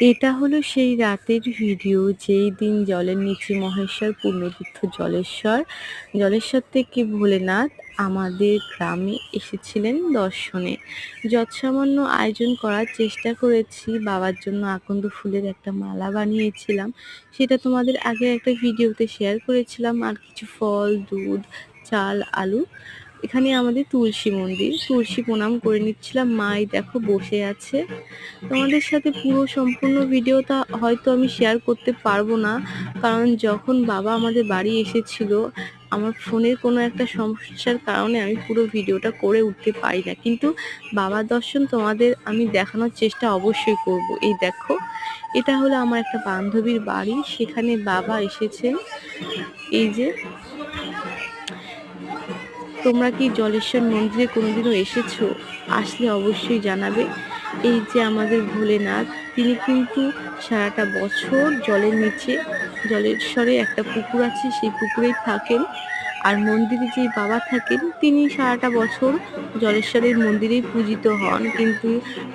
এটা হলো সেই রাতের ভিডিও যেই দিন জলের নিচে মহেশ্বর পূর্ণতীর্থ জলেশ্বর, জলেশ্বর থেকে ভোলেনাথ আমাদের গ্রামে এসেছিলেন দর্শনে। যৎসামান্য আয়োজন করার চেষ্টা করেছি, বাবার জন্য আকন্দ ফুলের একটা মালা বানিয়েছিলাম, সেটা তোমাদের আগে একটা ভিডিওতে শেয়ার করেছিলাম। আর কিছু ফল, দুধ, চাল, আলু। এখানে আমাদের তুলসী মন্দির, তুলসী প্রণাম করে নিচ্ছিলাম। মাই দেখো বসে আছে। তোমাদের সাথে পুরো সম্পূর্ণ ভিডিওটা হয়তো আমি শেয়ার করতে পারবো না, কারণ যখন বাবা আমাদের বাড়ি এসেছিল আমার ফোনের কোনো একটা সমস্যার কারণে আমি পুরো ভিডিওটা করে উঠতে পারি না, কিন্তু বাবার দর্শন তোমাদের আমি দেখানোর চেষ্টা অবশ্যই করব। এই দেখো, এটা হলো আমার একটা বান্ধবীর বাড়ি, সেখানে বাবা এসেছেন। এই যে, তোমরা কি জলেশ্বর মন্দিরে কোনোদিনও এসেছো? আসলে অবশ্যই জানাবে। এই যে আমাদের ভোলেনাথ, তিনি কিন্তু সারাটা বছর জলের নিচে, জলেশ্বরে একটা পুকুর আছে সেই পুকুরেই থাকেন। আর মন্দিরে যেই বাবা থাকেন তিনি সারাটা বছর জলেশ্বরের মন্দিরেই পূজিত হন, কিন্তু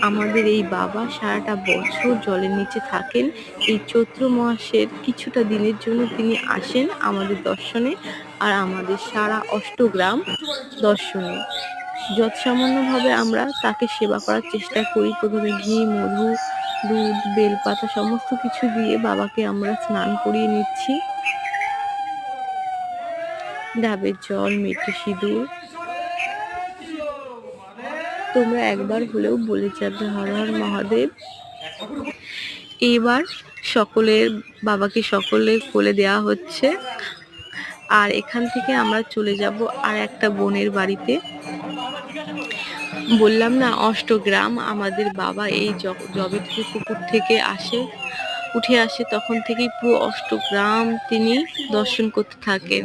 আমাদের এই বাবা সারাটা বছর জলের নিচে থাকেন। এই চৈত্র মাসের কিছুটা দিনের জন্য তিনি আসেন আমাদের দর্শনে, আর আমাদের সারা অষ্টগ্রাম দর্শনে। যৎসামান্যভাবে আমরা তাকে সেবা করার চেষ্টা করি। প্রথমে ঘি, মধু, দুধ, বেলপাতা সমস্ত কিছু দিয়ে বাবাকে আমরা স্নান করিয়ে নিচ্ছি। ডাবের জল, মেটে সিঁদুর। তোমরা একবার হলেও বলে যাবে হর হর মহাদেব। এইবার সকলের বাবাকে সকলের কোলে দেওয়া হচ্ছে। আর এখান থেকে আমরা চলে যাব আর একটা বোনের বাড়িতে। বললাম না অষ্টগ্রাম, আমাদের বাবা এই যবে থেকে পুকুর থেকে উঠে আসে তখন থেকেই পুরো অষ্টগ্রাম তিনি দর্শন করতে থাকেন।